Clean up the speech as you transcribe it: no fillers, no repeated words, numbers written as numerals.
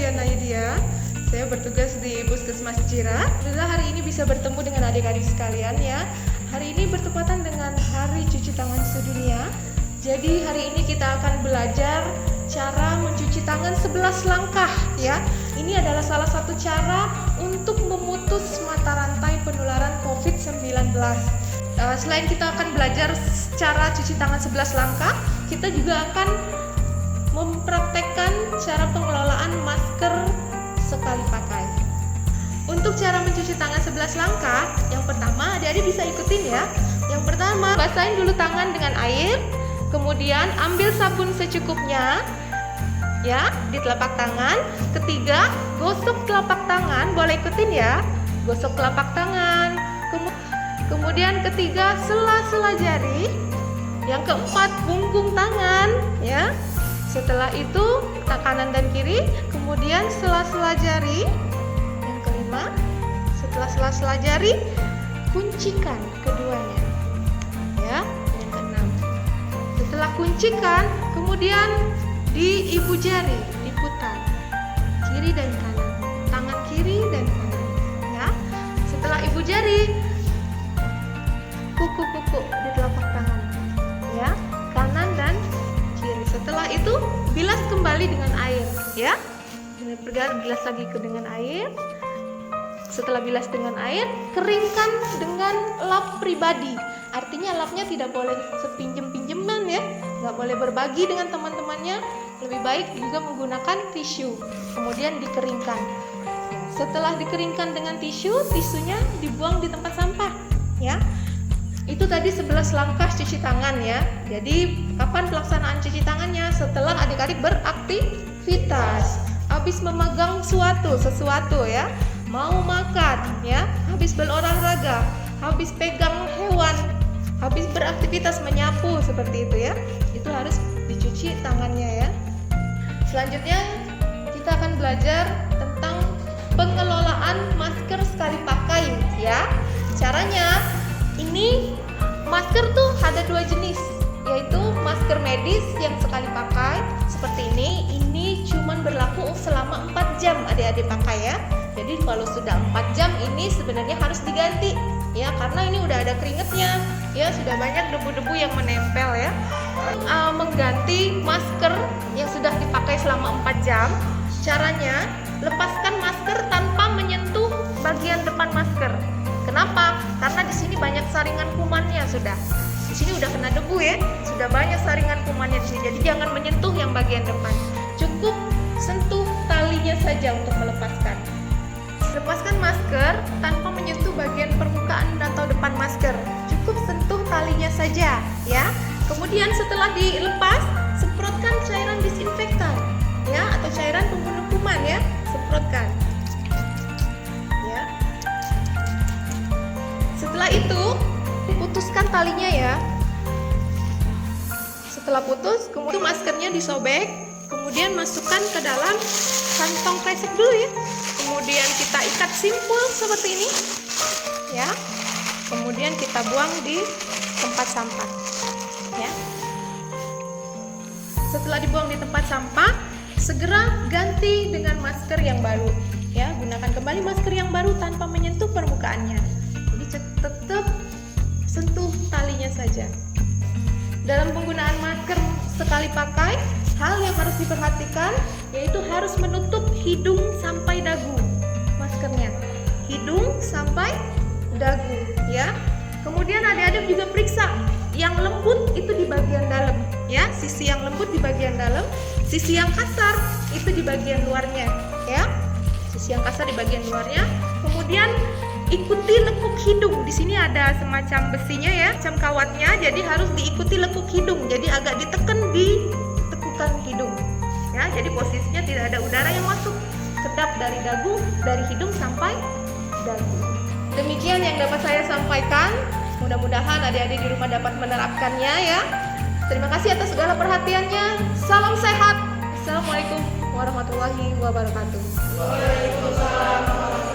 Diana Idia. Saya bertugas di Puskesmas Cira. Alhamdulillah hari ini bisa bertemu dengan adik-adik sekalian ya. Hari ini bertepatan dengan Hari Cuci Tangan Sedunia. Jadi hari ini kita akan belajar cara mencuci tangan 11 langkah ya. Ini adalah salah satu cara untuk memutus mata rantai penularan COVID-19. Selain kita akan belajar cara cuci tangan 11 langkah, kita juga akan mempraktekkan cara pengelolaan masker sekali pakai. Untuk cara mencuci tangan 11 langkah, yang pertama adik-adik bisa ikutin ya. Yang pertama, basahin dulu tangan dengan air, kemudian ambil sabun secukupnya ya di telapak tangan. Ketiga, gosok telapak tangan, boleh ikutin ya. Gosok telapak tangan. Kemudian ketiga, sela-sela jari. Yang keempat, punggung tangan ya. Setelah itu kanan dan kiri, kemudian sela-sela jari. Yang kelima, setelah sela-sela jari, kuncikan keduanya. Ya, yang keenam. Setelah kuncikan, kemudian di ibu jari diputar kiri dan kanan, tangan kiri dan kanan. Ya, setelah ibu jari, kuku-kuku di telapak tangan. Ya, kanan dan kiri. Setelah itu bilas kembali dengan air ya. Bilas lagi dengan air. Setelah bilas dengan air, keringkan dengan lap pribadi. Artinya lapnya tidak boleh sepinjem-pinjeman ya. Nggak boleh berbagi dengan teman-temannya. Lebih baik juga menggunakan tisu. Kemudian dikeringkan. Setelah dikeringkan dengan tisu, tisunya dibuang di tempat sampah ya. Itu tadi 11 langkah cuci tangan ya. Jadi kapan pelaksanaan cuci tangannya? Setelah adik-adik beraktivitas, habis memegang sesuatu ya, mau makan ya, habis berolahraga, habis pegang hewan, habis beraktivitas menyapu seperti itu ya. Itu harus dicuci tangannya ya. Selanjutnya kita akan belajar tentang pengelolaan masker sekali pakai ya. Caranya ini masker tuh ada dua jenis, yaitu masker medis yang sekali pakai seperti ini. Ini cuman berlaku selama 4 jam adik-adik pakai ya. Jadi kalau sudah 4 jam ini sebenarnya harus diganti ya, karena ini udah ada keringetnya ya, sudah banyak debu-debu yang menempel ya. Mengganti masker yang sudah dipakai selama 4 jam, caranya lepaskan masker tanpa menyentuh bagian depan masker. Kenapa? Karena di sini banyak saringan kumannya sudah. Di sini udah kena debu ya, sudah banyak saringan kumannya di sini. Jadi jangan menyentuh yang bagian depan. Cukup sentuh talinya saja untuk melepaskan. Lepaskan masker tanpa menyentuh bagian permukaan atau depan masker. Cukup sentuh talinya saja ya. Kemudian setelah dilepas, semprotkan cairan disinfektan ya, atau cairan pembunuh kuman ya. Semprotkan. Setelah itu, putuskan talinya ya. Setelah putus, kemudian maskernya disobek, kemudian masukkan ke dalam kantong kresek dulu ya. Kemudian kita ikat simpul seperti ini ya. Kemudian kita buang di tempat sampah ya. Setelah dibuang di tempat sampah, segera ganti dengan masker yang baru ya. Gunakan kembali masker yang baru tanpa menyentuh permukaannya. Tetap sentuh talinya saja. Dalam penggunaan masker sekali pakai, hal yang harus diperhatikan yaitu harus menutup hidung sampai dagu maskernya. Hidung sampai dagu ya. Kemudian adik-adik juga periksa yang lembut itu di bagian dalam ya, sisi yang lembut di bagian dalam, sisi yang kasar itu di bagian luarnya ya. Sisi yang kasar di bagian luarnya. Kemudian ikuti lekuk hidung. Di sini ada semacam besinya ya, macam kawatnya. Jadi harus diikuti lekuk hidung. Jadi agak ditekan di tekukan hidung. Ya, jadi posisinya tidak ada udara yang masuk. Kedap dari dagu, dari hidung sampai dagu. Demikian yang dapat saya sampaikan. Mudah-mudahan adik-adik di rumah dapat menerapkannya ya. Terima kasih atas segala perhatiannya. Salam sehat. Assalamualaikum warahmatullahi wabarakatuh. Waalaikumsalam.